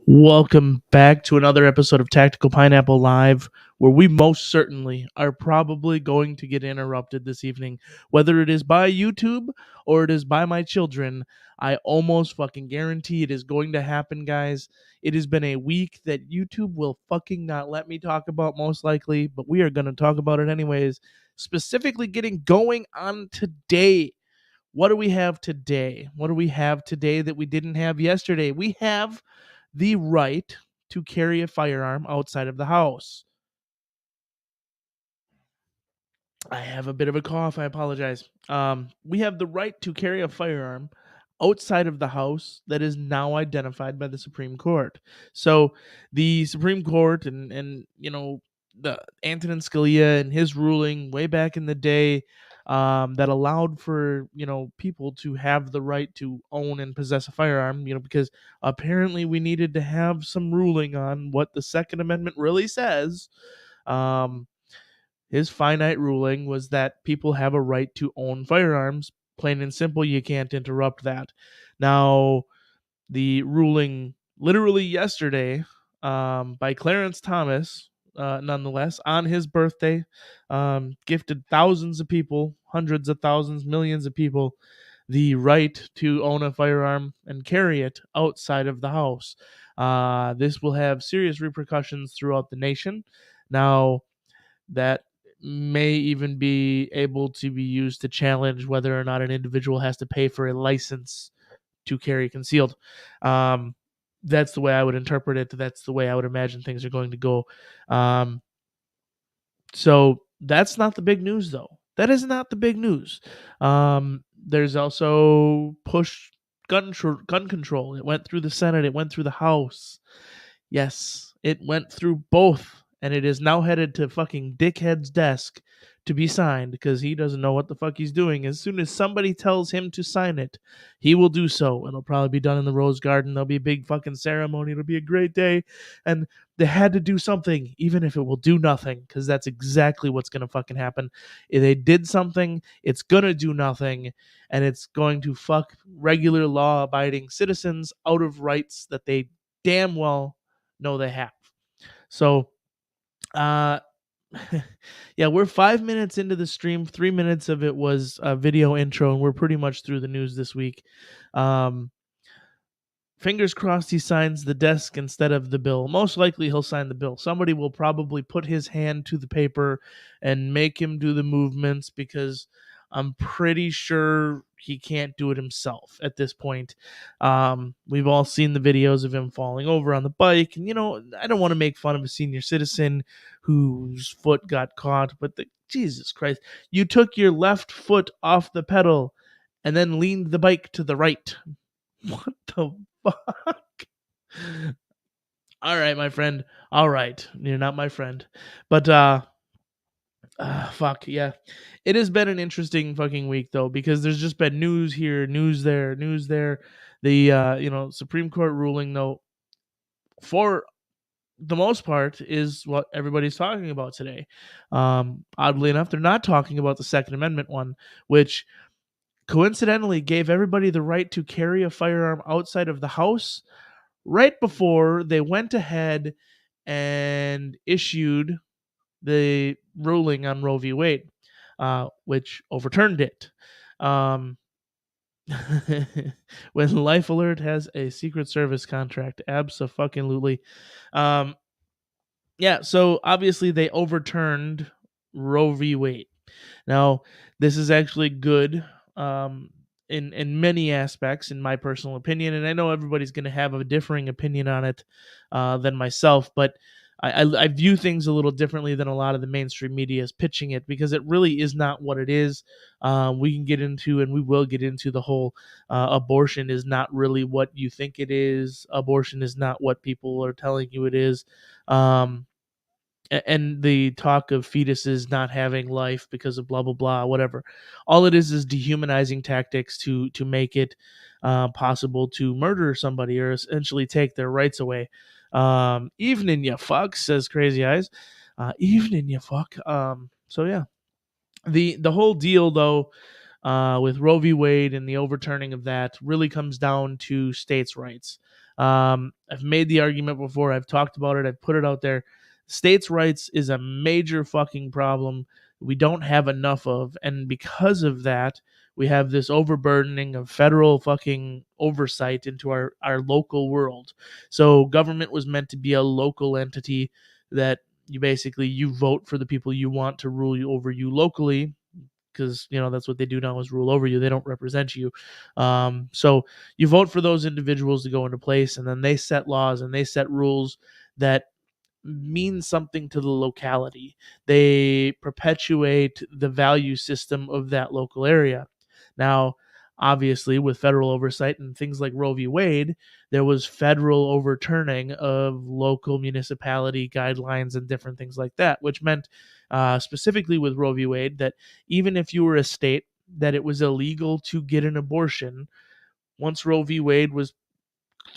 Welcome back to another episode of Tactical Pineapple Live, where we most certainly are probably going to get interrupted this evening. Whether it is by YouTube or it is by my children, I almost fucking guarantee it is going to happen, guys. It has been a week that YouTube will fucking not let me talk about, most likely, but we are going to talk about it anyways. Specifically getting going on today. What do we have today? What do we have today that we didn't have yesterday? We have the right to carry a firearm outside of the house. I have a bit of a cough. I apologize. We have the right to carry a firearm outside of the house that is now identified by the Supreme Court. So the Supreme Court and the Antonin Scalia and his ruling way back in the day that allowed for people to have the right to own and possess a firearm. Because apparently we needed to have some ruling on what the Second Amendment really says. His finite ruling was that people have a right to own firearms. Plain and simple, you can't interrupt that. Now, the ruling literally yesterday by Clarence Thomas, nonetheless, on his birthday, gifted thousands of people, hundreds of thousands, millions of people, the right to own a firearm and carry it outside of the house. This will have serious repercussions throughout the nation. Now, that may even be able to be used to challenge whether or not an individual has to pay for a license to carry concealed. That's the way I would interpret it. That's the way I would imagine things are going to go. So that's not the big news, though. That is not the big news. There's also push gun control. It went through the Senate. It went through the House. Yes, it went through both. And it is now headed to fucking Dickhead's desk to be signed because he doesn't know what the fuck he's doing. As soon as somebody tells him to sign it, he will do so. It'll probably be done in the Rose Garden. There'll be a big fucking ceremony. It'll be a great day. And they had to do something, even if it will do nothing, because that's exactly what's going to fucking happen. If they did something, it's going to do nothing, and it's going to fuck regular law-abiding citizens out of rights that they damn well know they have. So, yeah, we're 5 minutes into the stream. 3 minutes of it was a video intro, and we're pretty much through the news this week. Fingers crossed he signs the desk instead of the bill. Most likely he'll sign the bill. Somebody will probably put his hand to the paper and make him do the movements because I'm pretty sure he can't do it himself at this point. We've all seen the videos of him falling over on the bike. And, I don't want to make fun of a senior citizen whose foot got caught, but Jesus Christ, you took your left foot off the pedal and then leaned the bike to the right. What the fuck? All right, my friend. All right. You're not my friend. But, fuck, yeah. It has been an interesting fucking week, though, because there's just been news here, news there, news there. The, Supreme Court ruling, though, for the most part, is what everybody's talking about today. Oddly enough, they're not talking about the Second Amendment one, which coincidentally gave everybody the right to carry a firearm outside of the house right before they went ahead and issued the ruling on Roe v. Wade, which overturned it. When Life Alert has a Secret Service contract, abso-fucking-lutely. Yeah, so obviously they overturned Roe v. Wade. Now, this is actually good in many aspects, in my personal opinion, and I know everybody's going to have a differing opinion on it than myself, but I view things a little differently than a lot of the mainstream media is pitching it, because it really is not what it is. We can get into, and we will get into, the whole abortion is not really what you think it is. Abortion is not what people are telling you it is. and the talk of fetuses not having life because of blah blah blah, whatever. All it is dehumanizing tactics to make it possible to murder somebody or essentially take their rights away. Evening, you fuck, says Crazy Eyes. Evening, you fuck. So yeah, the whole deal though, with Roe v. Wade and the overturning of that really comes down to states' rights. I've made the argument before. I've talked about it. I've put it out there. States' rights is a major fucking problem we don't have enough of, and because of that, we have this overburdening of federal fucking oversight into our local world. So government was meant to be a local entity that you vote for the people you want to rule you over you locally, because that's what they do now is rule over you. They don't represent you. So you vote for those individuals to go into place, and then they set laws and they set rules that mean something to the locality. They perpetuate the value system of that local area. Now, obviously, with federal oversight and things like Roe v. Wade, there was federal overturning of local municipality guidelines and different things like that, which meant, specifically with Roe v. Wade, that even if you were a state that it was illegal to get an abortion, once Roe v. Wade was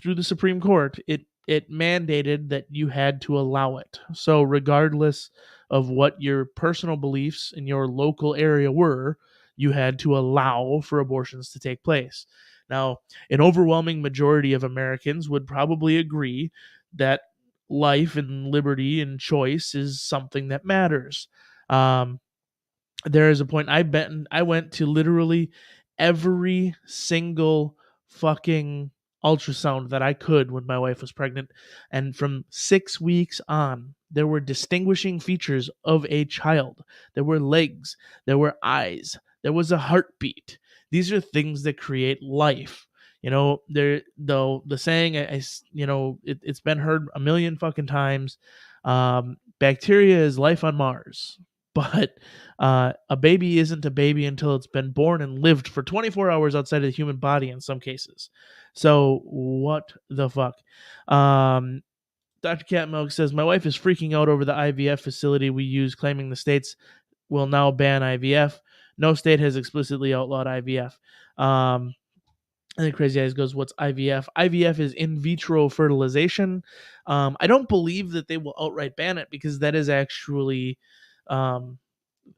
through the Supreme Court, it mandated that you had to allow it. So regardless of what your personal beliefs in your local area were, you had to allow for abortions to take place. Now, an overwhelming majority of Americans would probably agree that life and liberty and choice is something that matters. Um, there is a point I went to literally every single fucking ultrasound that I could when my wife was pregnant, and from 6 weeks on there were distinguishing features of a child. There were legs, there were eyes, there was a heartbeat. These are things that create life. There, though, the saying, it's been heard a million fucking times. Bacteria is life on Mars, but a baby isn't a baby until it's been born and lived for 24 hours outside of the human body in some cases. So what the fuck? Dr. Cat Milk says, my wife is freaking out over the IVF facility we use, claiming the states will now ban IVF. No state has explicitly outlawed IVF. And then Crazy Eyes goes, what's IVF? IVF is in vitro fertilization. I don't believe that they will outright ban it, because that is actually um,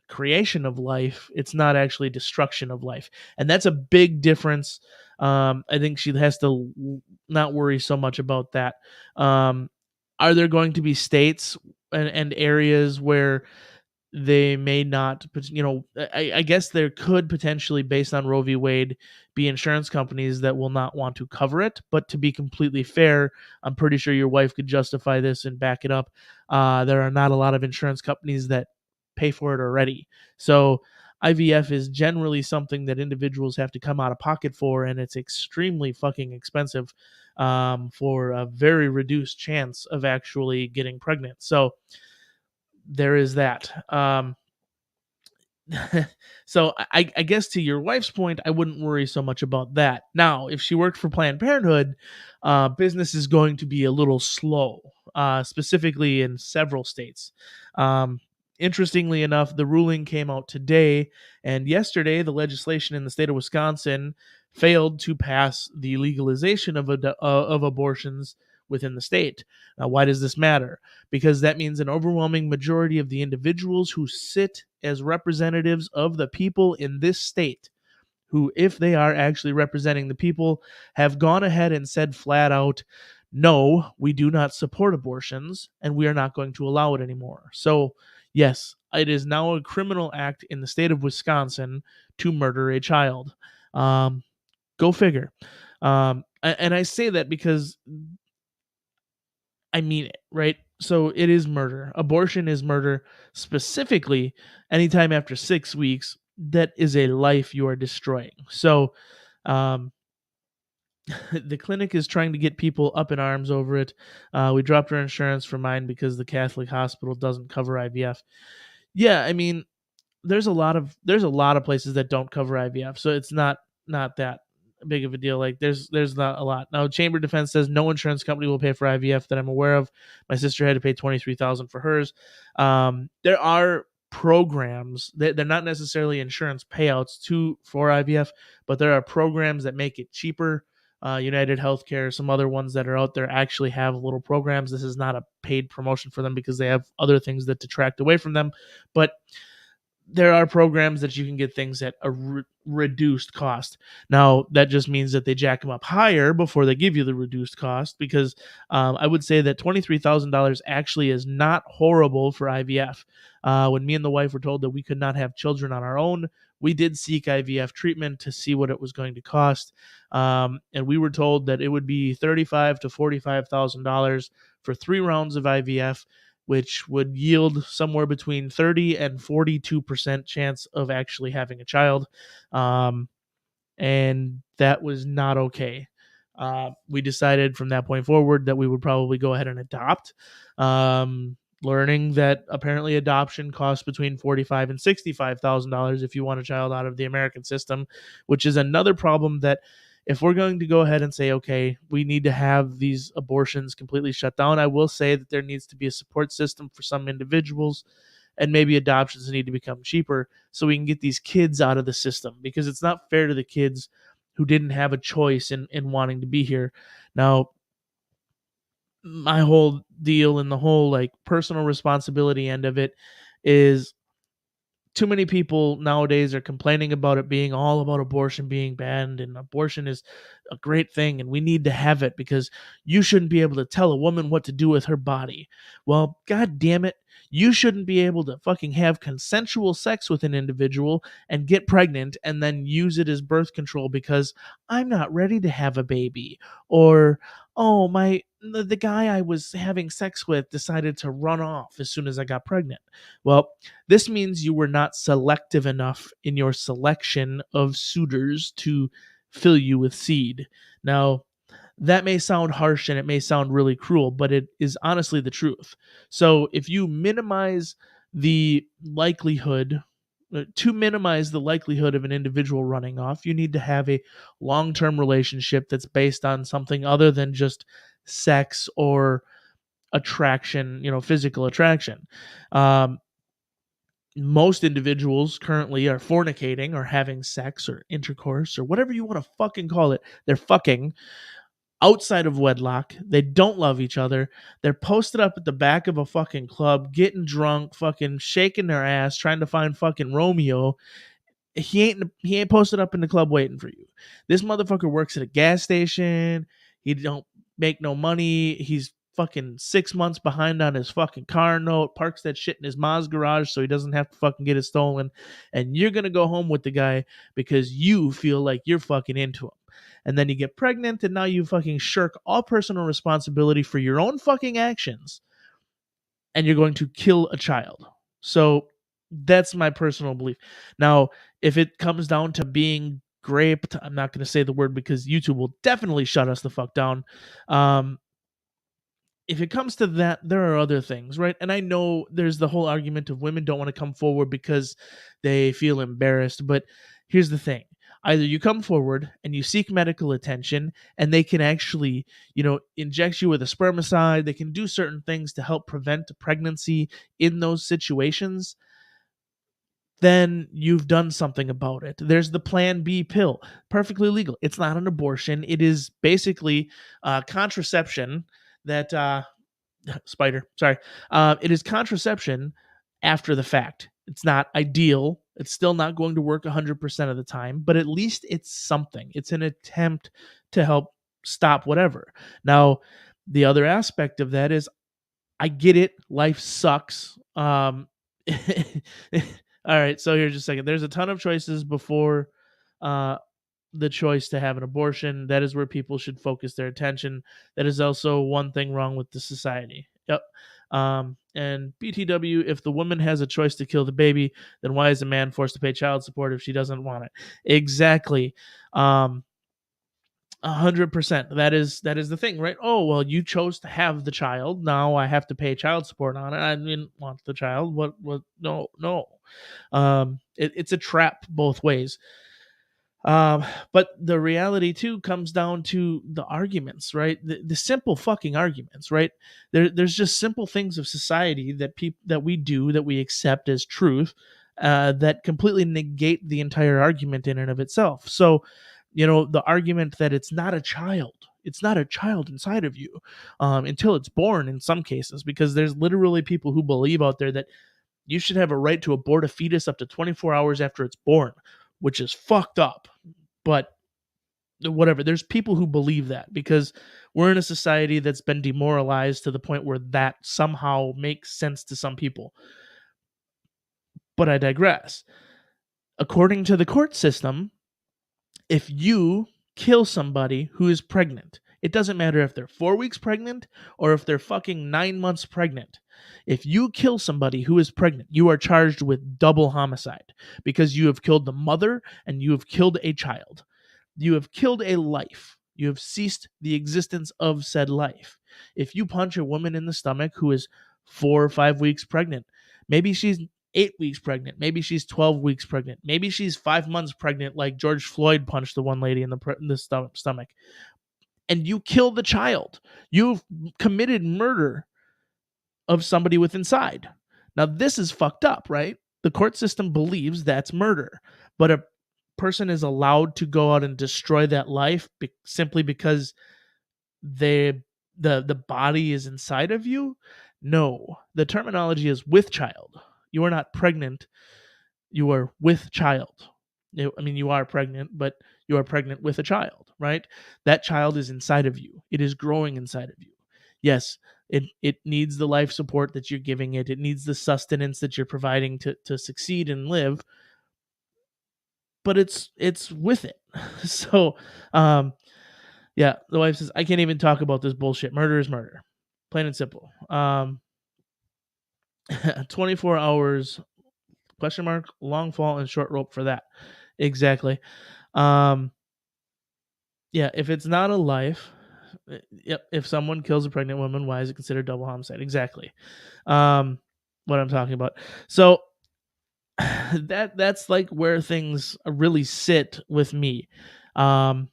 creation of life. It's not actually destruction of life. And that's a big difference. I think she has to not worry so much about that. Are there going to be states and areas where they may not, I guess there could potentially, based on Roe v. Wade, be insurance companies that will not want to cover it. But to be completely fair, I'm pretty sure your wife could justify this and back it up. There are not a lot of insurance companies that pay for it already. So IVF is generally something that individuals have to come out of pocket for, and it's extremely fucking expensive, for a very reduced chance of actually getting pregnant. So there is that. So I guess to your wife's point, I wouldn't worry so much about that. Now, if she worked for Planned Parenthood, business is going to be a little slow, specifically in several states. Um, Interestingly enough, the ruling came out today, and yesterday the legislation in the state of Wisconsin failed to pass the legalization of abortions within the state. Now, why does this matter? Because that means an overwhelming majority of the individuals who sit as representatives of the people in this state, who, if they are actually representing the people, have gone ahead and said flat out, no, we do not support abortions and we are not going to allow it anymore. So, yes, it is now a criminal act in the state of Wisconsin to murder a child. Go figure. And I say that because I mean it, right? So it is murder. Abortion is murder. Specifically, anytime after 6 weeks, that is a life you are destroying. So, um, the clinic is trying to get people up in arms over it. We dropped our insurance for mine because the Catholic hospital doesn't cover IVF. Yeah, I mean, there's a lot of places that don't cover IVF, so it's not that. big of a deal. Like there's not a lot. Now Chamber Defense says no insurance company will pay for IVF that I'm aware of. My sister had to pay $23,000 for hers. There are programs that they're not necessarily insurance payouts for IVF, but there are programs that make it cheaper. United Healthcare, some other ones that are out there actually have little programs. This is not a paid promotion for them because they have other things that detract away from them, but there are programs that you can get things at a reduced cost. Now, that just means that they jack them up higher before they give you the reduced cost, because I would say that $23,000 actually is not horrible for IVF. When me and the wife were told that we could not have children on our own, we did seek IVF treatment to see what it was going to cost. And we were told that it would be $35,000 to $45,000 for 3 rounds of IVF, which would yield somewhere between 30 and 42% chance of actually having a child. And that was not okay. We decided from that point forward that we would probably go ahead and adopt, learning that apparently adoption costs between $45,000 and $65,000 if you want a child out of the American system, which is another problem. That if we're going to go ahead and say, okay, we need to have these abortions completely shut down, I will say that there needs to be a support system for some individuals, and maybe adoptions need to become cheaper so we can get these kids out of the system, because it's not fair to the kids who didn't have a choice in wanting to be here. Now, my whole deal and the whole like personal responsibility end of it is, too many people nowadays are complaining about it being all about abortion being banned, and abortion is a great thing and we need to have it because you shouldn't be able to tell a woman what to do with her body. Well, god damn it, you shouldn't be able to fucking have consensual sex with an individual and get pregnant and then use it as birth control because I'm not ready to have a baby, or oh, the guy I was having sex with decided to run off as soon as I got pregnant. Well, this means you were not selective enough in your selection of suitors to fill you with seed. Now, that may sound harsh and it may sound really cruel, but it is honestly the truth. So, if you minimize the likelihood, to minimize the likelihood of an individual running off, you need to have a long term relationship that's based on something other than just sex or attraction, physical attraction. Um, Most individuals currently are fornicating or having sex or intercourse or whatever you want to fucking call it. They're fucking outside of wedlock. They don't love each other. They're posted up at the back of a fucking club, getting drunk, fucking shaking their ass, trying to find fucking Romeo. He ain't posted up in the club waiting for you. This motherfucker works at a gas station. He don't make no money. He's fucking 6 months behind on his fucking car note, parks that shit in his mom's garage so he doesn't have to fucking get it stolen. And you're gonna go home with the guy because you feel like you're fucking into him. And then you get pregnant, and now you fucking shirk all personal responsibility for your own fucking actions, and you're going to kill a child. So that's my personal belief. Now, if it comes down to being raped, I'm not going to say the word because YouTube will definitely shut us the fuck down. If it comes to that, there are other things, right? And I know there's the whole argument of women don't want to come forward because they feel embarrassed. But here's the thing. Either you come forward and you seek medical attention, and they can actually, inject you with a spermicide. They can do certain things to help prevent a pregnancy in those situations. Then you've done something about it. There's the Plan B pill, perfectly legal. It's not an abortion. It is basically contraception that spider. Sorry, it is contraception after the fact. It's not ideal. It's still not going to work 100% of the time, but at least it's something. It's an attempt to help stop whatever. Now, the other aspect of that is, I get it. Life sucks. All right, so here's just a second. There's a ton of choices before the choice to have an abortion. That is where people should focus their attention. That is also one thing wrong with the society. Yep. And BTW, if the woman has a choice to kill the baby, then why is a man forced to pay child support if she doesn't want it? Exactly. 100%. That is the thing, right? Oh, well, you chose to have the child. Now I have to pay child support on it. I didn't want the child. What? No. It's a trap both ways. Um, but the reality too comes down to the arguments, right? The simple fucking arguments, right? There's just simple things of society that people that we do that we accept as truth, that completely negate the entire argument in and of itself. So, the argument that it's not a child inside of you, until it's born. In some cases, because there's literally people who believe out there that you should have a right to abort a fetus up to 24 hours after it's born, which is fucked up. But whatever, there's people who believe that because we're in a society that's been demoralized to the point where that somehow makes sense to some people. But I digress. According to the court system, if you kill somebody who is pregnant, it doesn't matter if they're 4 weeks pregnant or if they're fucking 9 months pregnant. If you kill somebody who is pregnant, you are charged with double homicide because you have killed the mother and you have killed a child. You have killed a life. You have ceased the existence of said life. If you punch a woman in the stomach who is 4 or 5 weeks pregnant, maybe she's 8 weeks pregnant, maybe she's 12 weeks pregnant, maybe she's 5 months pregnant, like George Floyd punched the one lady in the stomach, and you kill the child. You've committed murder of somebody with inside. Now, this is fucked up, right? The court system believes that's murder, but a person is allowed to go out and destroy that life simply because the body is inside of you. No, the terminology is with child. You are not pregnant, you are with child. You are pregnant, but you are pregnant with a child, right? That child is inside of you. It is growing inside of you. Yes, it needs the life support that you're giving it. It needs the sustenance that you're providing to succeed and live, but it's with it. So, yeah, the wife says, I can't even talk about this bullshit. Murder is murder. Plain and simple. 24 hours, question mark, long fall and short rope for that. Exactly. Um, yeah, if it's not a life, yep, if someone kills a pregnant woman, why is it considered double homicide? Exactly. What I'm talking about. So that's like where things really sit with me. Um,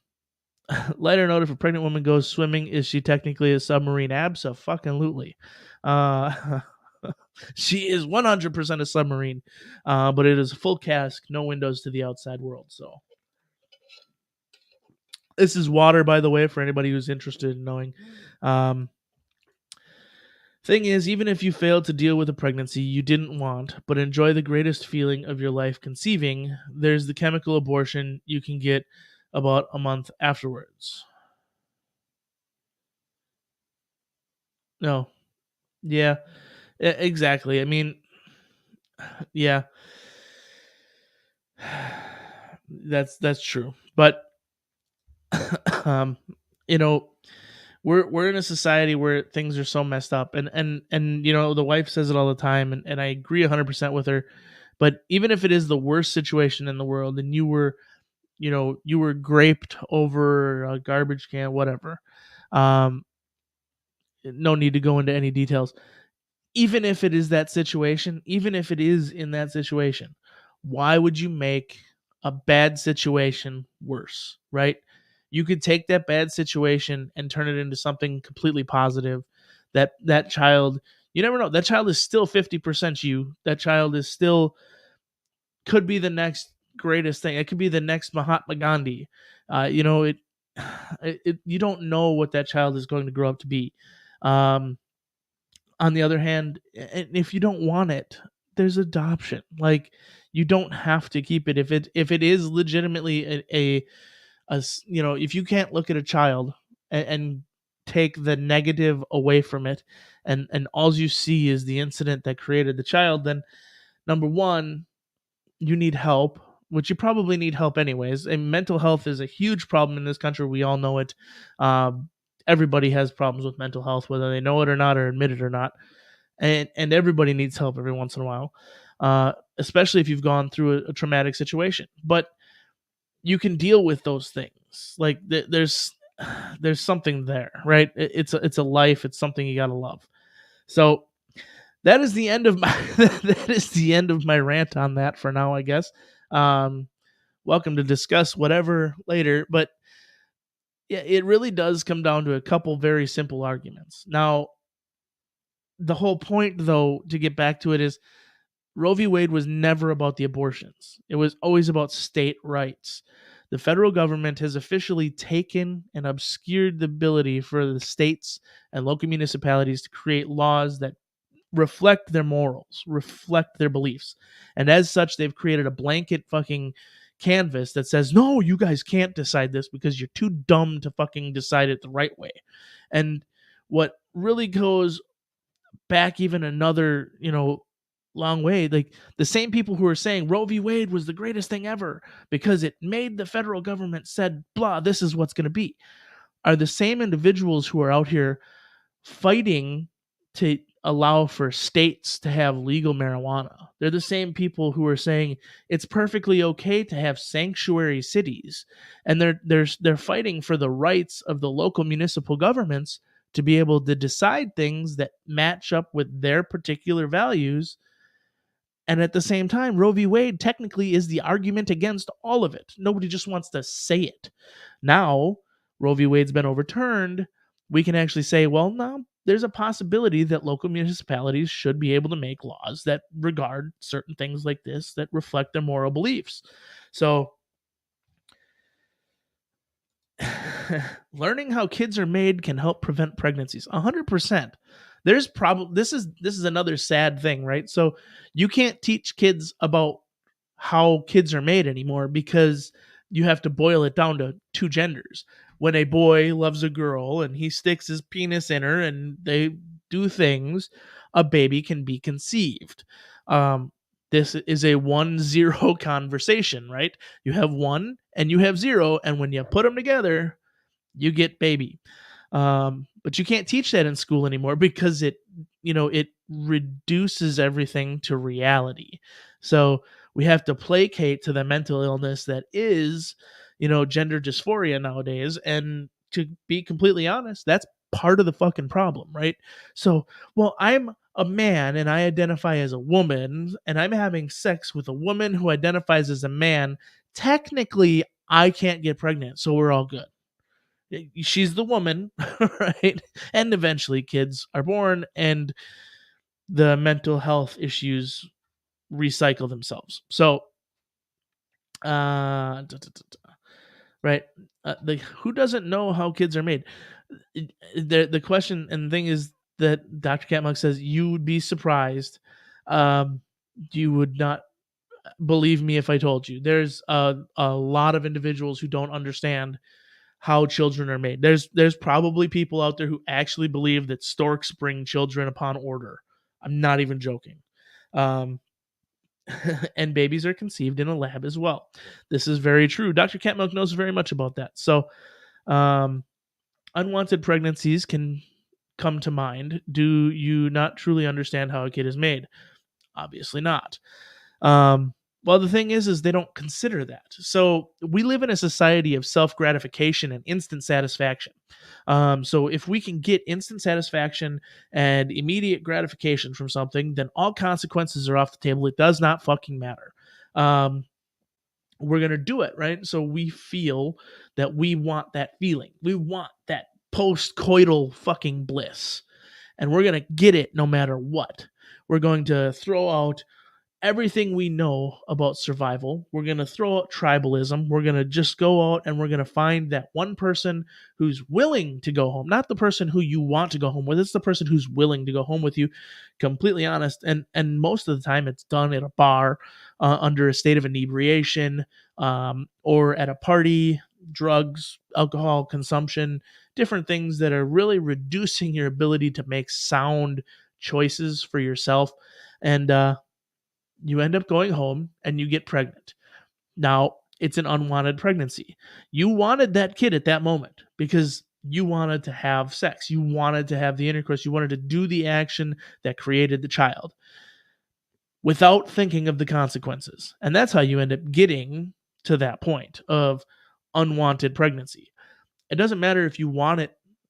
Lighter note: if a pregnant woman goes swimming, is she technically a submarine? Abso-fucking-lutely. Uh, she is 100% a submarine, but it is a full cask, no windows to the outside world. So this is water, by the way, for anybody who's interested in knowing. Um, Thing is, even if you failed to deal with a pregnancy you didn't want, but enjoy the greatest feeling of your life conceiving, there's the chemical abortion you can get about a month afterwards. No. Yeah, exactly. I mean, yeah, that's true. But um, you know, we're in a society where things are so messed up, and the wife says it all the time, and I agree 100% with her. But even if it is the worst situation in the world, and you were graped over a garbage can, whatever, um, no need to go into any details. Even if it is that situation, even if it is in that situation, why would you make a bad situation worse, right? You could take that bad situation and turn it into something completely positive. That child, you never know. That child is still 50% you. That child is still could be the next greatest thing. It could be the next Mahatma Gandhi. It, you don't know what that child is going to grow up to be. Um, on the other hand, if you don't want it, there's adoption. Like, you don't have to keep it if it is legitimately if you can't look at a child and take the negative away from it, and all you see is the incident that created the child, then number one, you need help, which you probably need help anyways. And mental health is a huge problem in this country. We all know it. Everybody has problems with mental health, whether they know it or not or admit it or not, and everybody needs help every once in a while, especially if you've gone through a traumatic situation. But you can deal with those things. Like, there's something there, right? It's a life. It's something you gotta love. So that is the end of my that is the end of my rant on that for now, I guess. Um, welcome to discuss whatever later. But yeah, it really does come down to a couple very simple arguments. Now, the whole point, though, to get back to it, is Roe v. Wade was never about the abortions. It was always about state rights. The federal government has officially taken and obscured the ability for the states and local municipalities to create laws that reflect their morals, reflect their beliefs. And as such, they've created a blanket fucking canvas that says, no, you guys can't decide this because you're too dumb to fucking decide it the right way. And what really goes back even another, long way, like the same people who are saying Roe v. Wade was the greatest thing ever because it made the federal government said, blah, this is what's going to be, are the same individuals who are out here fighting to allow for states to have legal marijuana. They're the same people who are saying it's perfectly okay to have sanctuary cities, and they're fighting for the rights of the local municipal governments to be able to decide things that match up with their particular values. And at the same time, Roe v. Wade technically is the argument against all of it. Nobody just wants to say it. Now, Roe v. Wade's been overturned. We can actually say, well, no, there's a possibility that local municipalities should be able to make laws that regard certain things like this that reflect their moral beliefs. So, learning how kids are made can help prevent pregnancies. 100%. There's probably this is another sad thing, right? So you can't teach kids about how kids are made anymore because you have to boil it down to two genders. When a boy loves a girl and he sticks his penis in her and they do things, a baby can be conceived. This is a 1-0 conversation, right? You have 1 and you have 0, and when you put them together, you get baby. But you can't teach that in school anymore because it reduces everything to reality. So we have to placate to the mental illness that is, gender dysphoria nowadays. And to be completely honest, that's part of the fucking problem, right? So, well, I'm a man and I identify as a woman and I'm having sex with a woman who identifies as a man. Technically, I can't get pregnant, so we're all good. She's the woman, right? And eventually kids are born and the mental health issues recycle themselves. So, right? Who doesn't know how kids are made? The question and thing is that Dr. Catmuck says you would be surprised. You would not believe me if I told you. There's a lot of individuals who don't understand how children are made. There's probably people out there who actually believe that storks bring children upon order. I'm not even joking. And babies are conceived in a lab as well. This is very true. Dr. Catmuck knows very much about that. So, unwanted pregnancies can come to mind. Do you not truly understand how a kid is made? Obviously not. Well, the thing is they don't consider that. So we live in a society of self-gratification and instant satisfaction. So if we can get instant satisfaction and immediate gratification from something, then all consequences are off the table. It does not fucking matter. We're going to do it, right? So we feel that we want that feeling. We want that post-coital fucking bliss. And we're going to get it no matter what. We're going to throw out everything we know about survival. We're going to throw out tribalism. We're going to just go out and we're going to find that one person who's willing to go home, not the person who you want to go home with. It's the person who's willing to go home with you, completely honest. And most of the time it's done at a bar under a state of inebriation or at a party, drugs, alcohol consumption, different things that are really reducing your ability to make sound choices for yourself. And you end up going home and you get pregnant. Now, it's an unwanted pregnancy. You wanted that kid at that moment because you wanted to have sex. You wanted to have the intercourse. You wanted to do the action that created the child without thinking of the consequences. And that's how you end up getting to that point of unwanted pregnancy. It doesn't matter if you wanted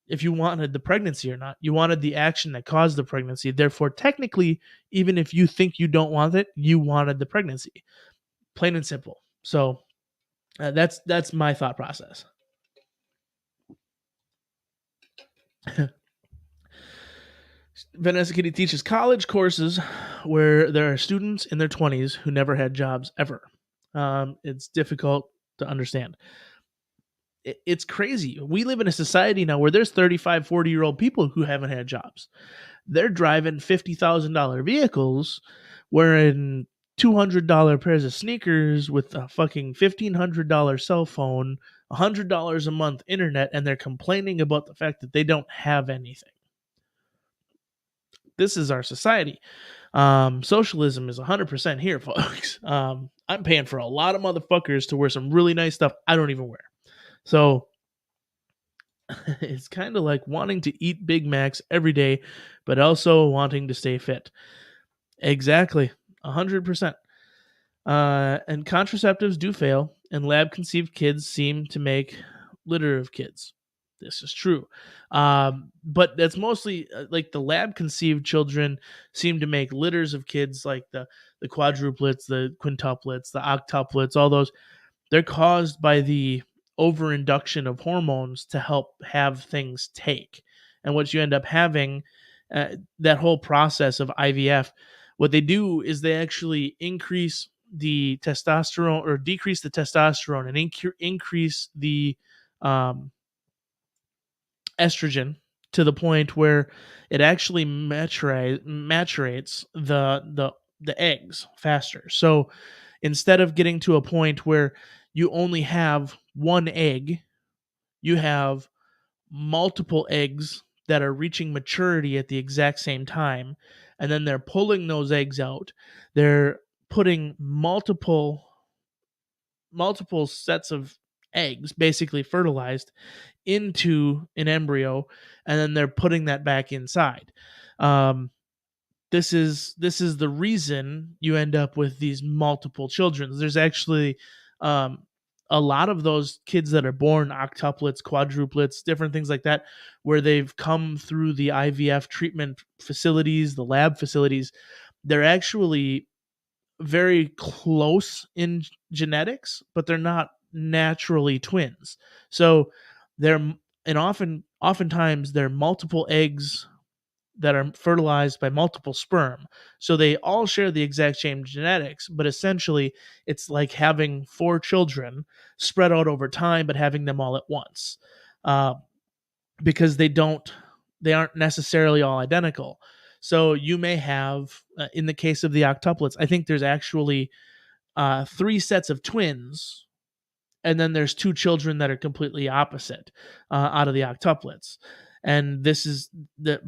the pregnancy or not. You wanted the action that caused the pregnancy. Therefore, technically, even if you think you don't want it, you wanted the pregnancy. Plain and simple. So, That's my thought process. Vanessa Kitty teaches college courses where there are students in their 20s who never had jobs ever. It's difficult to understand. It's crazy. We live in a society now where there's 35, 40-year-old people who haven't had jobs. They're driving $50,000 vehicles, wearing $200 pairs of sneakers with a fucking $1,500 cell phone, $100 a month internet, and they're complaining about the fact that they don't have anything. This is our society. Socialism is 100% here, folks. I'm paying for a lot of motherfuckers to wear some really nice stuff I don't even wear. So it's kind of like wanting to eat Big Macs every day, but also wanting to stay fit. Exactly. 100%. And contraceptives do fail, and lab conceived kids seem to make litter of kids. This is true. But that's mostly like the lab conceived children seem to make litters of kids, like the quadruplets, the quintuplets, the octuplets, all those. They're caused by the overinduction of hormones to help have things take. And what you end up having, that whole process of IVF, what they do is they actually increase the testosterone or decrease the testosterone and increase the um, estrogen to the point where it actually maturates the eggs faster. So instead of getting to a point where you only have one egg, you have multiple eggs that are reaching maturity at the exact same time, and then they're pulling those eggs out. They're putting multiple sets of eggs, basically fertilized, into an embryo, and then they're putting that back inside. Um, this is the reason you end up with these multiple children. There's actually um, a lot of those kids that are born octuplets, quadruplets, different things like that, where they've come through the IVF treatment facilities, the lab facilities. They're actually very close in genetics, but they're not naturally twins. So they're and oftentimes they're multiple eggs that are fertilized by multiple sperm. So they all share the exact same genetics, but essentially it's like having four children spread out over time, but having them all at once, uh, because they aren't necessarily all identical. So you may have, in the case of the octuplets, I think there's actually three sets of twins, and then there's two children that are completely opposite out of the octuplets. And this is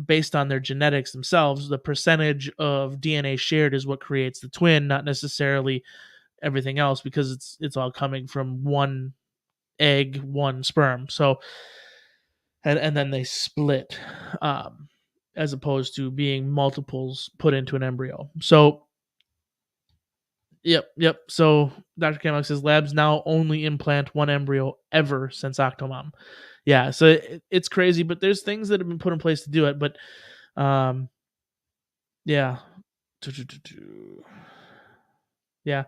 based on their genetics themselves. The percentage of DNA shared is what creates the twin, not necessarily everything else, because it's all coming from one egg, one sperm. So and then they split, um, as opposed to being multiples put into an embryo. So yep. So Dr. Kamak says labs now only implant one embryo ever since Octomom. Yeah, so it's crazy, but there's things that have been put in place to do it. But um, yeah, yeah,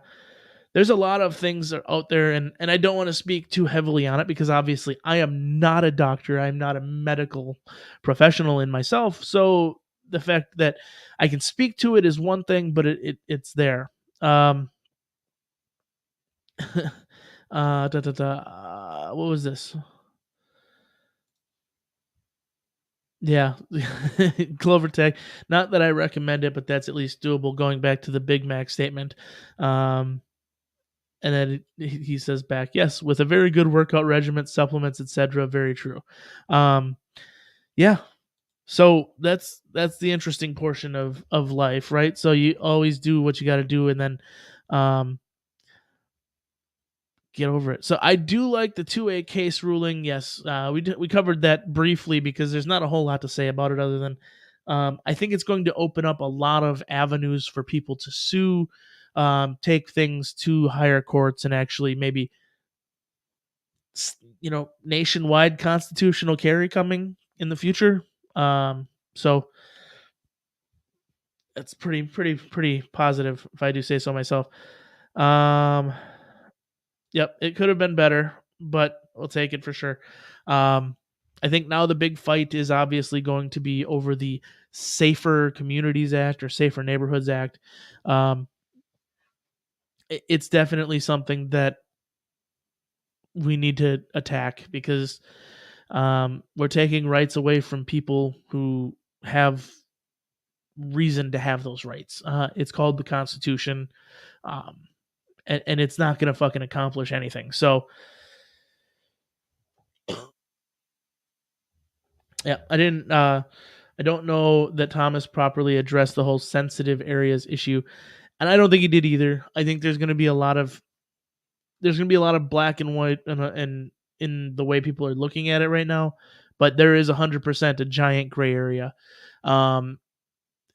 there's a lot of things that are out there, and I don't want to speak too heavily on it because obviously I am not a doctor, I'm not a medical professional in myself. So the fact that I can speak to it is one thing, but it's there. Um, what was this? Yeah, Clover Tech. Not that I recommend it, but that's at least doable. Going back to the Big Mac statement, um, and then he says back, yes, with a very good workout regimen, supplements, etc. Very true. Um, yeah. So that's the interesting portion of life, right? So you always do what you got to do, and then um, get over it. So I do like the 2A case ruling. Yes, we covered that briefly because there's not a whole lot to say about it other than I think it's going to open up a lot of avenues for people to sue, take things to higher courts, and actually maybe nationwide constitutional carry coming in the future. So that's pretty positive if I do say so myself. Um, Yep, it could have been better, but we'll take it for sure. Um, I think now the big fight is obviously going to be over the Safer Communities Act or Safer Neighborhoods Act. Um, it's definitely something that we need to attack because we're taking rights away from people who have reason to have those rights. It's called the Constitution, um, and it's not going to fucking accomplish anything. So, yeah, I don't know that Thomas properly addressed the whole sensitive areas issue, and I don't think he did either. I think there's going to be a lot of black and white and in the way people are looking at it right now, but there is 100% a giant gray area. Um,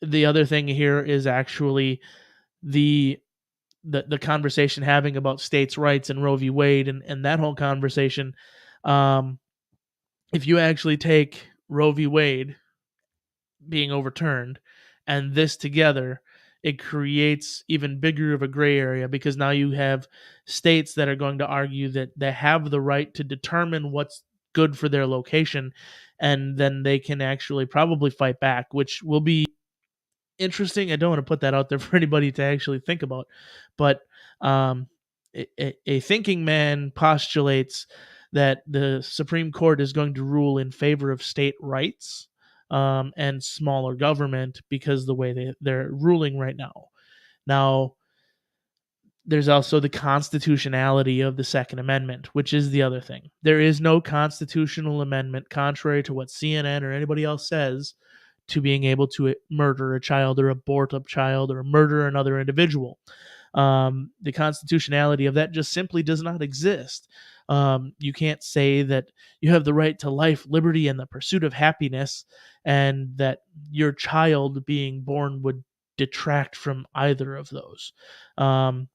the other thing here is actually the the conversation having about states' rights and Roe v. Wade and that whole conversation. Um, if you actually take Roe v. Wade being overturned and this together, it creates even bigger of a gray area because now you have states that are going to argue that they have the right to determine what's good for their location, and then they can actually probably fight back, which will be interesting. I don't want to put that out there for anybody to actually think about, but um, a thinking man postulates that the Supreme Court is going to rule in favor of state rights and smaller government because the way they're ruling right now. Now, there's also the constitutionality of the Second Amendment, which is the other thing. There is no constitutional amendment, contrary to what CNN or anybody else says, to being able to murder a child or abort a child or murder another individual. The constitutionality of that just simply does not exist. You can't say that you have the right to life, liberty, and the pursuit of happiness, and that your child being born would detract from either of those. Um,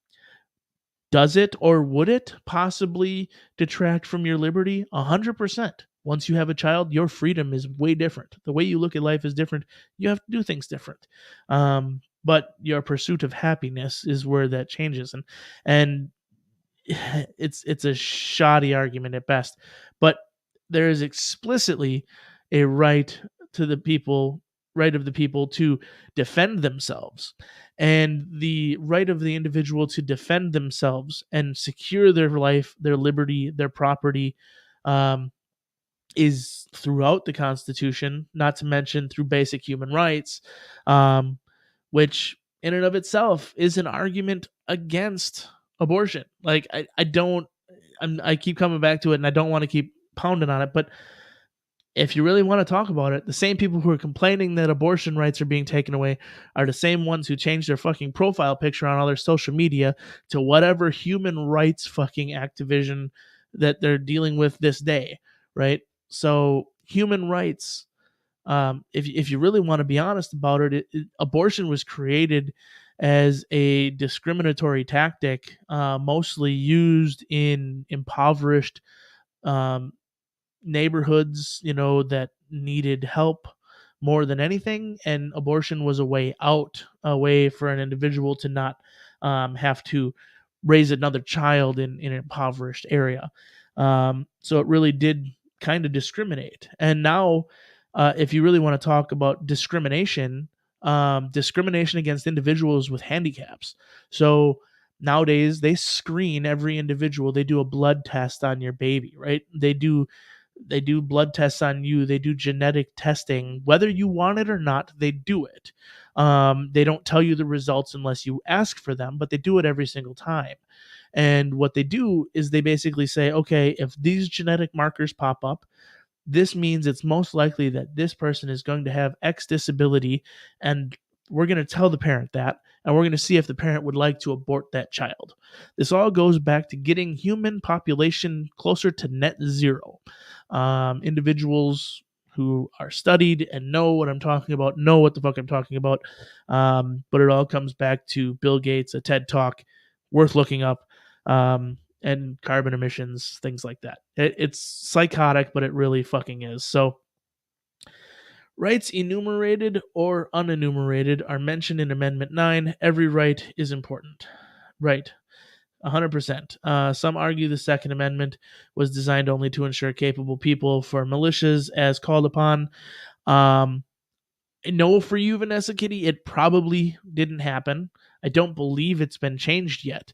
does it or would it possibly detract from your liberty? 100%. Once you have a child, your freedom is way different. The way you look at life is different. You have to do things different. But your pursuit of happiness is where that changes, and it's a shoddy argument at best. But there is explicitly a to the people, right of the people to defend themselves, and the right of the individual to defend themselves and secure their life, their liberty, their property. Um, is throughout the Constitution, not to mention through basic human rights, um, which in and of itself is an argument against abortion. Like I don't, I keep coming back to it, and I don't want to keep pounding on it, but if you really want to talk about it, the same people who are complaining that abortion rights are being taken away are the same ones who change their fucking profile picture on all their social media to whatever human rights fucking activism that they're dealing with this day, right? So human rights, if you really want to be honest about abortion was created as a discriminatory tactic, mostly used in impoverished um, neighborhoods, that needed help more than anything. And abortion was a way out, a way for an individual to not have to raise another child in an impoverished area. So it really did kind of discriminate. And now, if you really want to talk about discrimination, discrimination against individuals with handicaps. So nowadays they screen every individual. They do a blood test on your baby, right? They do blood tests on you. They do genetic testing. Whether you want it or not, they do it. They don't tell you the results unless you ask for them, but they do it every single time. And what they do is they basically say, okay, if these genetic markers pop up, this means it's most likely that this person is going to have X disability, and we're going to tell the parent that, and we're going to see if the parent would like to abort that child. This all goes back to getting human population closer to net zero. Individuals who are studied and know what I'm talking about know what the fuck I'm talking about. But it all comes back to Bill Gates, a TED Talk worth looking up. And carbon emissions, things like that. It's psychotic, but it really fucking is. So, rights enumerated or unenumerated are mentioned in Amendment 9. Every right is important. Right. 100%. Some argue the Second Amendment was designed only to ensure capable people for militias as called upon. Um, no, for you, Vanessa Kitty, it probably didn't happen. I don't believe it's been changed yet.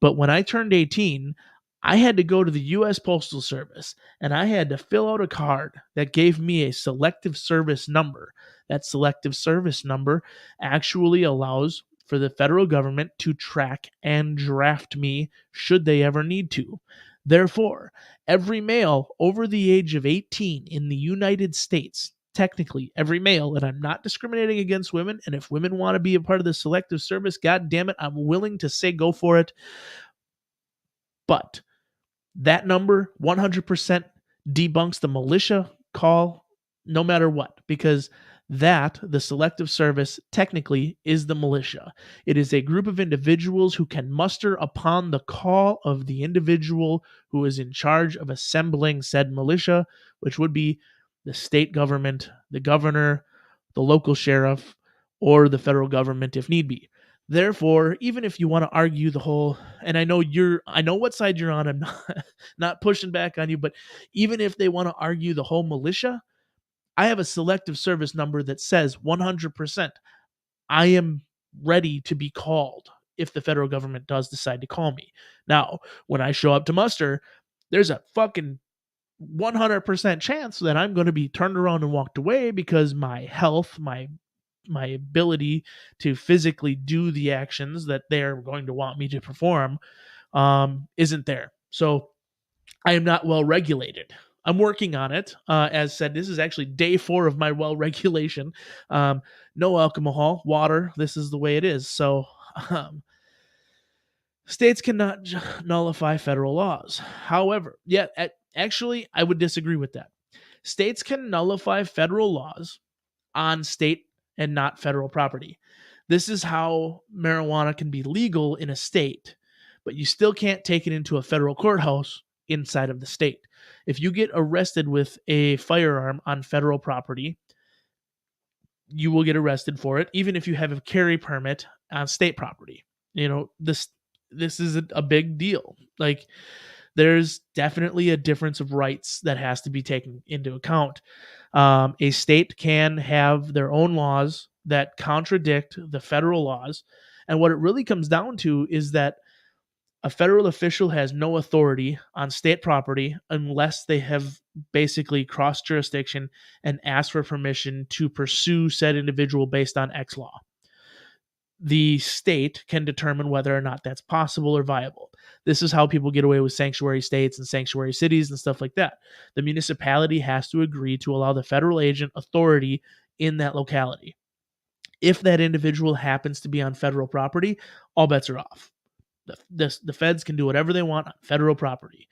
But when I turned 18, I had to go to the U.S. Postal Service and I had to fill out a card that gave me a selective service number. That selective service number actually allows for the federal government to track and draft me should they ever need to. Therefore, every male over the age of 18 in the United States, technically every male, and I'm not discriminating against women, and if women want to be a part of the selective service, god damn it, I'm willing to say go for it. But that number 100% debunks the militia call no matter what, because the selective service, technically is the militia. It is a group of individuals who can muster upon the call of the individual who is in charge of assembling said militia, which would be the state government, the governor, the local sheriff, or the federal government if need be. Therefore, even if you want to argue the whole, and I know what side you're on, I'm not pushing back on you, but even if they want to argue the whole militia, I have a selective service number that says 100% I am ready to be called if the federal government does decide to call me. Now, when I show up to muster, there's a fucking 100% chance that I'm going to be turned around and walked away because my health, my ability to physically do the actions that they're going to want me to perform isn't there. So I am not well regulated. I'm working on it. As said, this is actually day 4 of my well regulation. No alcohol, water. This is the way it is. So states cannot nullify federal laws. However, actually, I would disagree with that. States can nullify federal laws on state and not federal property. This is how marijuana can be legal in a state, but you still can't take it into a federal courthouse inside of the state. If you get arrested with a firearm on federal property, you will get arrested for it, even if you have a carry permit on state property. You know, this is a big deal. Like, there's definitely a difference of rights that has to be taken into account. A state can have their own laws that contradict the federal laws. And what it really comes down to is that a federal official has no authority on state property unless they have basically crossed jurisdiction and asked for permission to pursue said individual based on X law. The state can determine whether or not that's possible or viable. This is how people get away with sanctuary states and sanctuary cities and stuff like that. The municipality has to agree to allow the federal agent authority in that locality. If that individual happens to be on federal property, all bets are off. The feds can do whatever they want on federal property.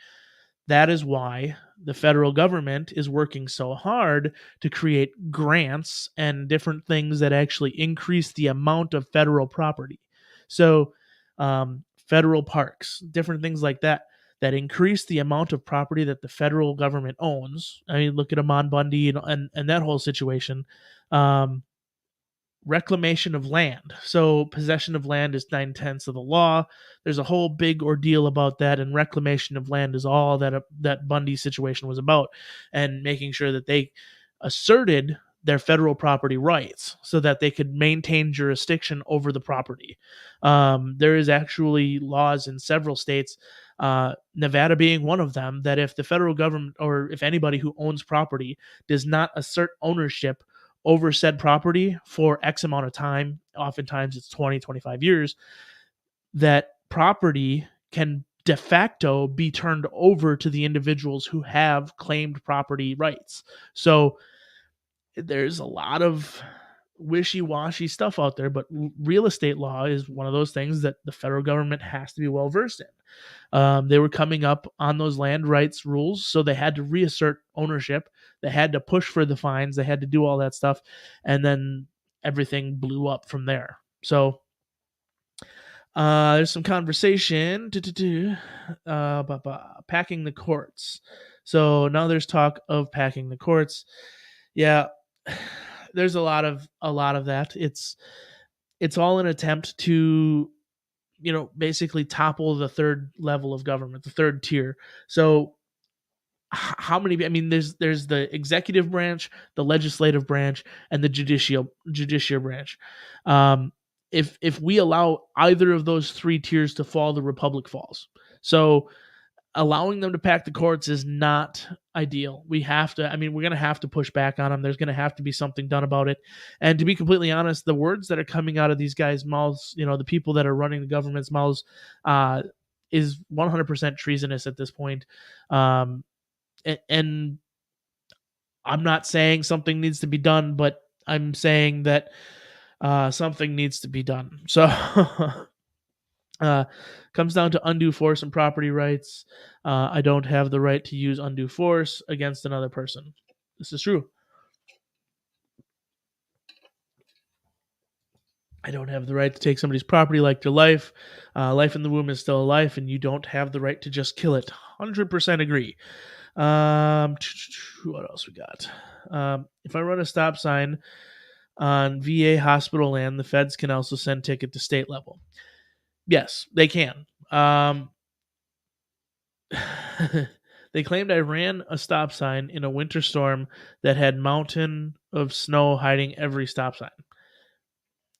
That is why the federal government is working so hard to create grants and different things that actually increase the amount of federal property. So, federal parks, different things like that, that increase the amount of property that the federal government owns. I mean, look at Amon Bundy and that whole situation. Reclamation of land. So possession of land is 9/10 of the law. There's a whole big ordeal about that, and reclamation of land is all that Bundy situation was about, and making sure that they asserted their federal property rights so that they could maintain jurisdiction over the property. There is actually laws in several states, Nevada being one of them, that if the federal government or if anybody who owns property does not assert ownership over said property for X amount of time, oftentimes it's 20, 25 years, that property can de facto be turned over to the individuals who have claimed property rights. So there's a lot of wishy-washy stuff out there, but real estate law is one of those things that the federal government has to be well versed in. They were coming up on those land rights rules, so they had to reassert ownership. They had to push for the fines. They had to do all that stuff, and then everything blew up from there. So there's some conversation about packing the courts. So now there's talk of packing the courts. Yeah, there's a lot of that. It's all an attempt to basically topple the third level of government, the third tier. So how many? I mean, there's the executive branch, the legislative branch, and the judicial branch. Um, if we allow either of those three tiers to fall, the republic falls. So allowing them to pack the courts is not ideal. We have to, I mean, we're going to have to push back on them. There's going to have to be something done about it. And to be completely honest, the words that are coming out of these guys' mouths, the people that are running the government's mouths, is 100% treasonous at this point. And I'm not saying something needs to be done, but I'm saying that something needs to be done. So comes down to undue force and property rights. I don't have the right to use undue force against another person. This is true. I don't have the right to take somebody's property like their life. Life in the womb is still a life, and you don't have the right to just kill it. 100% agree. What else we got? If I run a stop sign on VA hospital land, the feds can also send ticket to state level. Yes, they can. They claimed I ran a stop sign in a winter storm that had mountain of snow hiding every stop sign.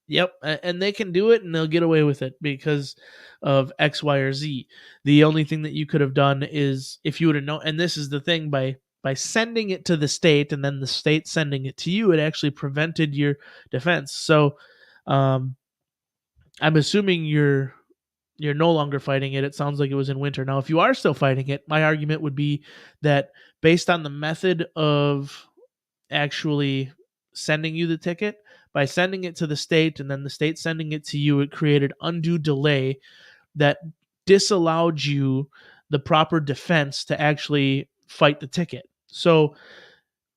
Yep, and they can do it, and they'll get away with it because of X, Y, or Z. The only thing that you could have done is if you would have known, and this is the thing, by sending it to the state and then the state sending it to you, it actually prevented your defense. So, I'm assuming you're no longer fighting it. It sounds like it was in winter. Now, if you are still fighting it, my argument would be that based on the method of actually sending you the ticket, by sending it to the state and then the state sending it to you, it created undue delay that disallowed you the proper defense to actually fight the ticket. So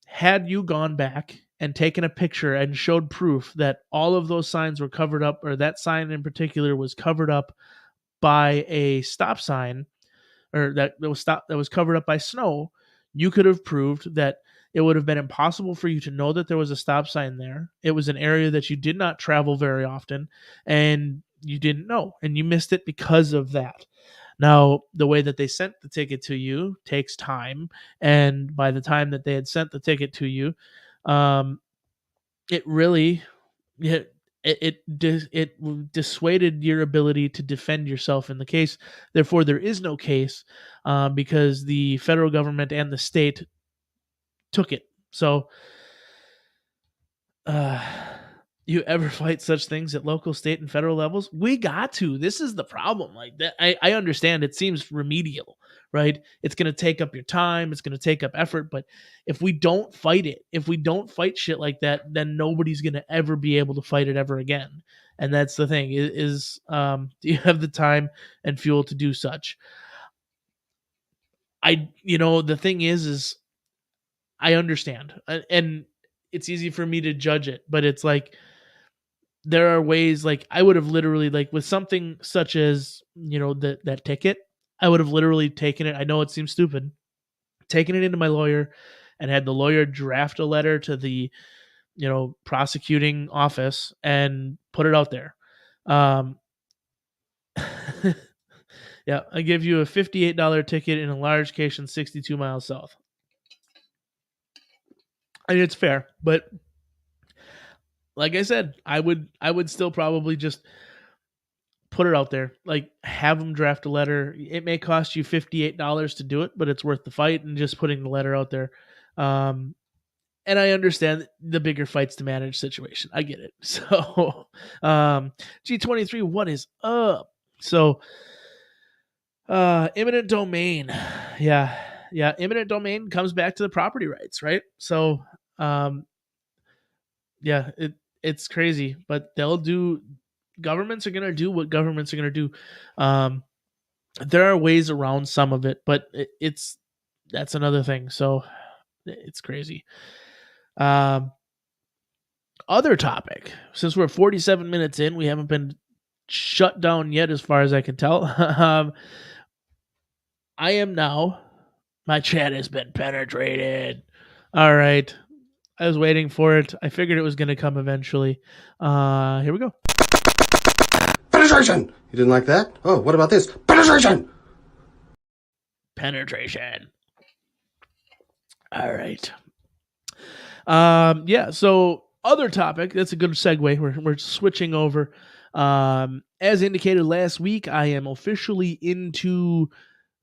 had you gone back and taken a picture and showed proof that all of those signs were covered up, or that sign in particular was covered up by a stop sign, or that was covered up by snow, you could have proved that it would have been impossible for you to know that there was a stop sign there. It was an area that you did not travel very often, and you didn't know, and you missed it because of that. Now, the way that they sent the ticket to you takes time, and by the time that they had sent the ticket to you, it really it dissuaded your ability to defend yourself in the case. Therefore, there is no case because the federal government and the state took it. So, you ever fight such things at local, state, and federal levels? We got to. This is the problem. Like that, I understand it seems remedial, right? It's going to take up your time. It's going to take up effort. But if we don't fight it, if we don't fight shit like that, then nobody's going to ever be able to fight it ever again. And that's the thing is do you have the time and fuel to do such? The thing is I understand. And it's easy for me to judge it, but it's like, there are ways, like I would have literally, like with something such as, that ticket, I would have literally taken it. I know it seems stupid, taken it into my lawyer and had the lawyer draft a letter to the, prosecuting office and put it out there. Yeah, I give you a $58 ticket in a large location 62 miles south. I mean, it's fair, but like I said, I would still probably just put it out there. Like, have them draft a letter. It may cost you $58 to do it, but it's worth the fight and just putting the letter out there. And I understand the bigger fights to manage situation. I get it. So, G23, what is up? So, eminent domain. Yeah. Eminent domain comes back to the property rights, right? So, yeah, it's crazy, but governments are going to do what governments are going to do. There are ways around some of it, but that's another thing. So it's crazy. Other topic, since we're 47 minutes in, we haven't been shut down yet, as far as I can tell. I am now, my chat has been penetrated. All right. I was waiting for it. I figured it was going to come eventually. Here we go. Penetration! You didn't like that? Oh, what about this? Penetration! Penetration. All right. Yeah, so other topic, that's a good segue. We're switching over. As indicated last week, I am officially into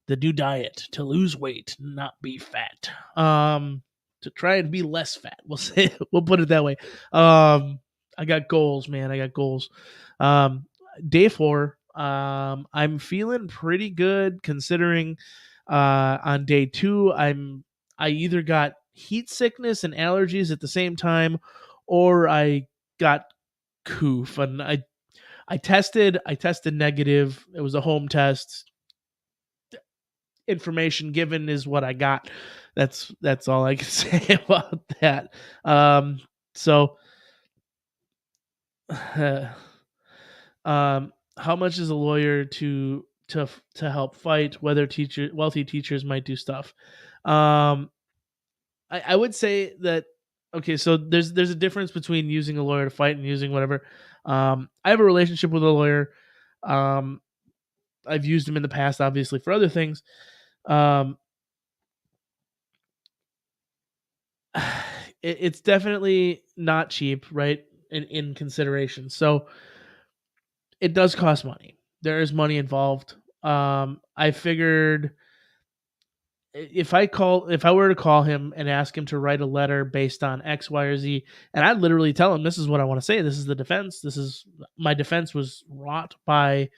the new diet to lose weight, not be fat. To try and be less fat. We'll say we'll put it that way. I got goals, man. I got goals. Um, Day 4. I'm feeling pretty good considering on day 2 I either got heat sickness and allergies at the same time, or I got coof. And I tested negative. It was a home test. Information given is what I got. That's all I can say about that. So how much is a lawyer to help fight whether wealthy teachers might do stuff? I would say that okay, so there's a difference between using a lawyer to fight and using whatever. I have a relationship with a lawyer. Um, I've used him in the past, obviously, for other things. Um, it's definitely not cheap, right? In consideration, so it does cost money. There is money involved. I figured if I were to call him and ask him to write a letter based on X, Y, or Z, and I'd literally tell him this is what I want to say. This is the defense. This is my defense was wrought by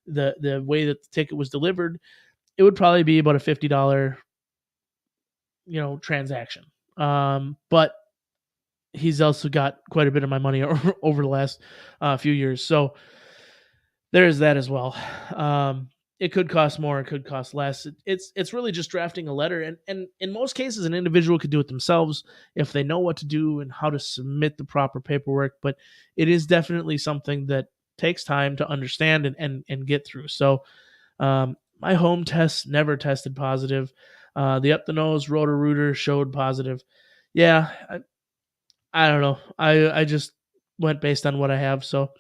the way that the ticket was delivered. It would probably be about a $50 transaction. But he's also got quite a bit of my money over the last few years. So there's that as well. It could cost more, it could cost less. It's really just drafting a letter, and in most cases, an individual could do it themselves if they know what to do and how to submit the proper paperwork. But it is definitely something that takes time to understand and get through. So my home test never tested positive. The up the nose Roto-Rooter showed positive. Yeah, I don't know. I just went based on what I have. So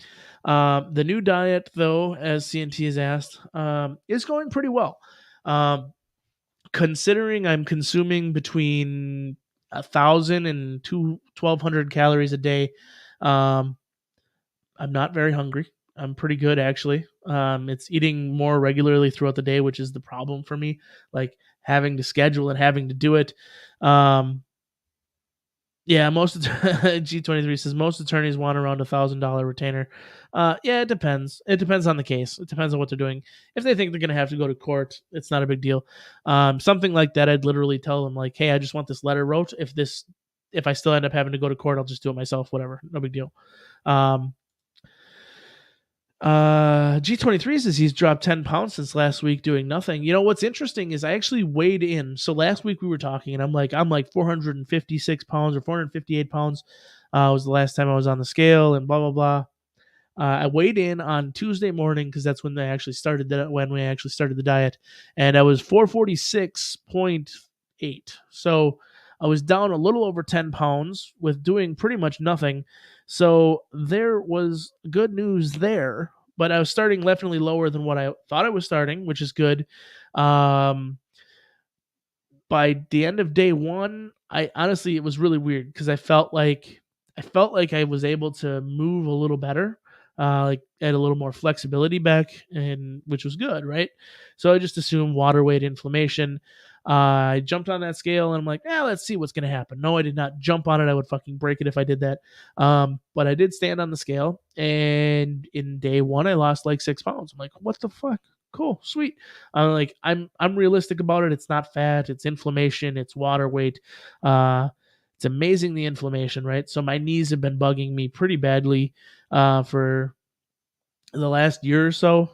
the new diet, though, as CNT has asked, is going pretty well. Um, Considering I'm consuming between 1,000 and 1,200 calories a day, um, I'm not very hungry. I'm pretty good, actually. It's eating more regularly throughout the day, which is the problem for me, like having to schedule and having to do it. Um, yeah, G23 says most attorneys want around $1,000 retainer. Yeah, it depends. It depends on the case. It depends on what they're doing. If they think they're gonna have to go to court, it's not a big deal. Something like that, I'd literally tell them like, "Hey, I just want this letter wrote. If I still end up having to go to court, I'll just do it myself. Whatever, no big deal." Um, G23 says he's dropped 10 pounds since last week doing nothing. You know what's interesting is I actually weighed in. So last week we were talking and I'm like 456 pounds or 458 pounds. Was the last time I was on the scale and blah blah blah. I weighed in on Tuesday morning because that's when when we actually started the diet, and I was 446.8. So I was down a little over 10 pounds with doing pretty much nothing. So there was good news there, but I was starting definitely lower than what I thought I was starting, which is good. Um, by the end of day 1, I honestly it was really weird because I felt like I was able to move a little better, like had a little more flexibility back, and which was good, right? So I just assumed water weight inflammation. I jumped on that scale and I'm like, let's see what's gonna happen. No, I did not jump on it. I would fucking break it if I did that. But I did stand on the scale, and in day 1, I lost like 6 pounds. I'm like, what the fuck? Cool, sweet. I'm realistic about it. It's not fat, it's inflammation, it's water weight. It's amazing the inflammation, right? So my knees have been bugging me pretty badly for the last year or so.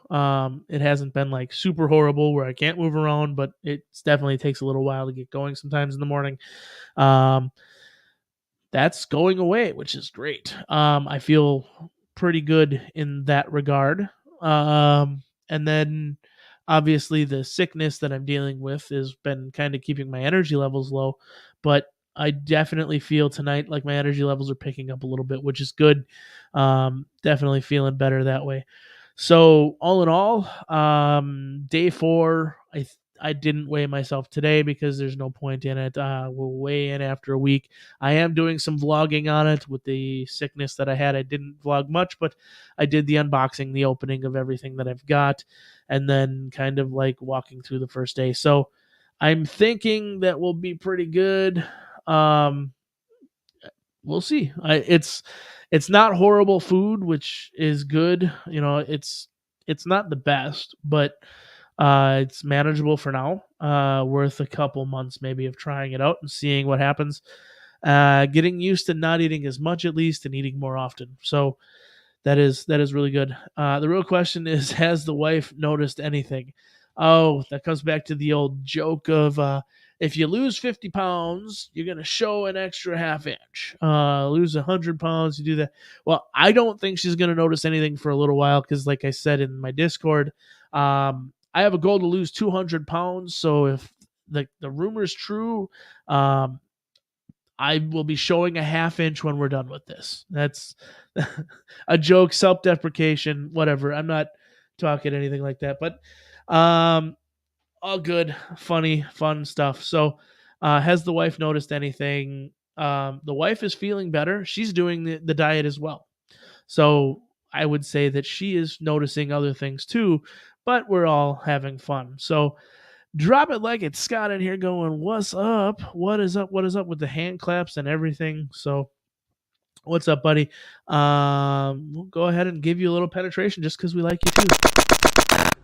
It hasn't been like super horrible where I can't move around, but it definitely takes a little while to get going sometimes in the morning. Um, that's going away, which is great. I feel pretty good in that regard. And then obviously the sickness that I'm dealing with has been kind of keeping my energy levels low, but I definitely feel tonight like my energy levels are picking up a little bit, which is good. Definitely feeling better that way. So all in all, day 4, I didn't weigh myself today because there's no point in it. We'll weigh in after a week. I am doing some vlogging on it with the sickness that I had. I didn't vlog much, but I did the unboxing, the opening of everything that I've got, and then kind of like walking through the first day. So I'm thinking that will be pretty good. Um, we'll see. It's not horrible food, which is good. You know, it's not the best, but it's manageable for now. Worth a couple months maybe of trying it out and seeing what happens. Getting used to not eating as much at least and eating more often. So that is really good. The real question is, has the wife noticed anything? Oh, that comes back to the old joke of if you lose 50 pounds, you're gonna show an extra half inch. Lose 100 pounds, you do that. Well, I don't think she's gonna notice anything for a little while because, like I said in my Discord, I have a goal to lose 200 pounds. So if the rumor is true, um, I will be showing a half inch when we're done with this. That's a joke, self deprecation, whatever. I'm not talking anything like that, but um, all good, funny, fun stuff. So, has the wife noticed anything? The wife is feeling better. She's doing the diet as well. So, I would say that she is noticing other things too, but we're all having fun. So, drop it like it's Scott in here going, "What's up? What is up? What is up with the hand claps and everything?" So, what's up, buddy? We'll go ahead and give you a little penetration just because we like you too.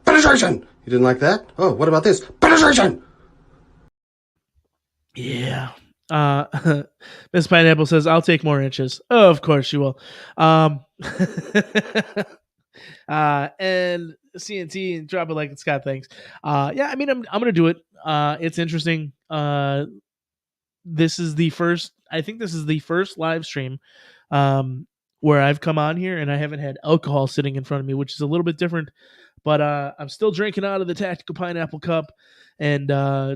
Penetration! You didn't like that? Oh, what about this? Penetration! Yeah. Miss Pineapple says, "I'll take more inches." Oh, of course you will. Um, and CNT and drop it like it's Scott. Thanks. Yeah, I mean, I'm gonna do it. It's interesting. This is the first. I think this is the first live stream where I've come on here and I haven't had alcohol sitting in front of me, which is a little bit different. But I'm still drinking out of the tactical pineapple cup and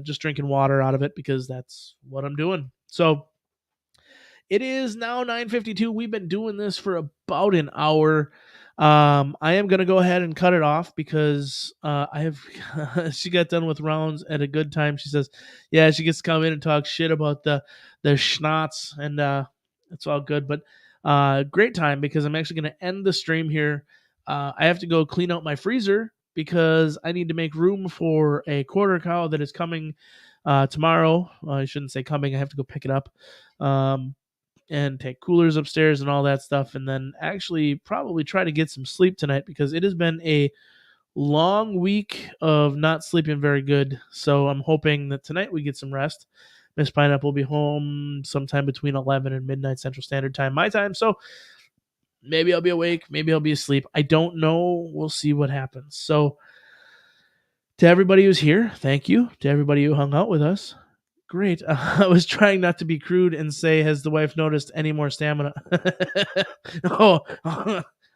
just drinking water out of it because that's what I'm doing. So it is now 9:52. We've been doing this for about an hour. I am gonna go ahead and cut it off because I have. She got done with rounds at a good time. She says, "Yeah, she gets to come in and talk shit about the schnatz, and it's all good." But great time because I'm actually gonna end the stream here. I have to go clean out my freezer because I need to make room for a quarter cow that is coming tomorrow. I shouldn't say coming. I have to go pick it up. And take coolers upstairs and all that stuff, and then actually probably try to get some sleep tonight because it has been a long week of not sleeping very good. So I'm hoping that tonight we get some rest. Miss Pineapple will be home sometime between 11 and midnight Central Standard Time, my time. So maybe I'll be awake, maybe I'll be asleep. I don't know. We'll see what happens. So to everybody who's here, thank you. To everybody who hung out with us, great. I was trying not to be crude and say, "Has the wife noticed any more stamina?" Oh,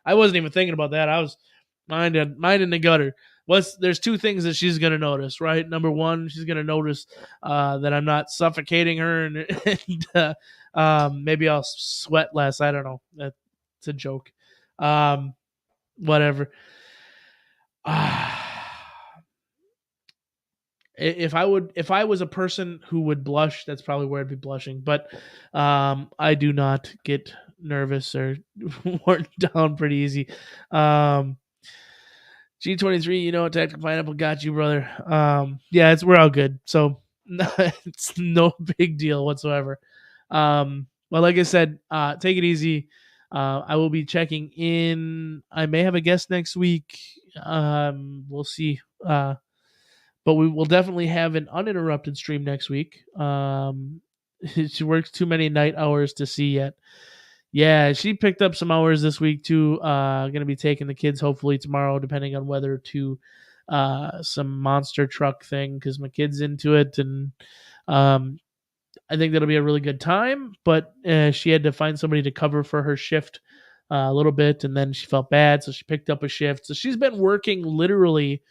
I wasn't even thinking about that. I was mind in the gutter. There's two things that she's gonna notice, right? Number one, she's gonna notice that I'm not suffocating her, and, maybe I'll sweat less. I don't know. That's a joke. Whatever. If I was a person who would blush, that's probably where I'd be blushing. But I do not get nervous or worn down pretty easy. G23, you know what, Tactical Pineapple got you, brother. Yeah, we're all good. So it's no big deal whatsoever. Well, like I said, take it easy. I will be checking in. I may have a guest next week. We'll see. But we will definitely have an uninterrupted stream next week. She works too many night hours to see yet. Yeah, she picked up some hours this week too. Gonna be taking the kids hopefully tomorrow, depending on weather, to some monster truck thing because my kid's into it, and um, I think that'll be a really good time. But she had to find somebody to cover for her shift a little bit, and then she felt bad, so she picked up a shift. So she's been working literally.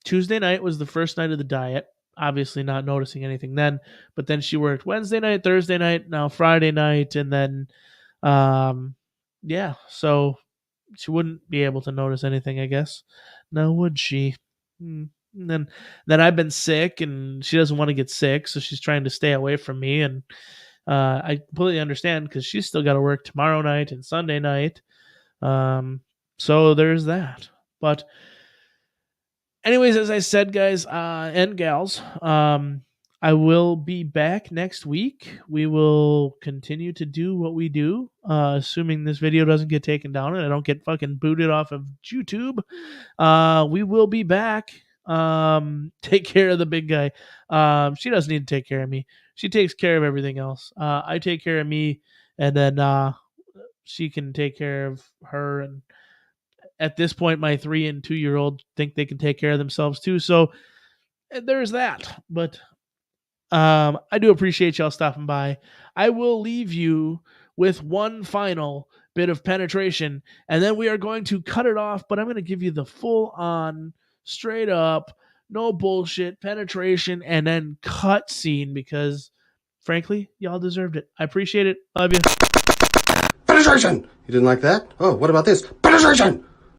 Tuesday night was the first night of the diet. Obviously, not noticing anything then, but then she worked Wednesday night, Thursday night, now Friday night, and then, yeah. So she wouldn't be able to notice anything, I guess. Now would she? Hmm. And then I've been sick, and she doesn't want to get sick, so she's trying to stay away from me. And I completely understand because she's still got to work tomorrow night and Sunday night. So there's that. But anyways, as I said, guys and gals, I will be back next week. We will continue to do what we do, assuming this video doesn't get taken down and I don't get fucking booted off of YouTube. We will be back. Take care of the big guy. She doesn't need to take care of me. She takes care of everything else. I take care of me, and then she can take care of her. And at this point, my 3 and 2 year old think they can take care of themselves too. So there's that. But I do appreciate y'all stopping by. I will leave you with one final bit of penetration, and then we are going to cut it off. But I'm going to give you the full on, straight up, no bullshit penetration, and then cut scene because, frankly, y'all deserved it. I appreciate it. Love you. Penetration! You didn't like that? Oh, what about this? Penetration!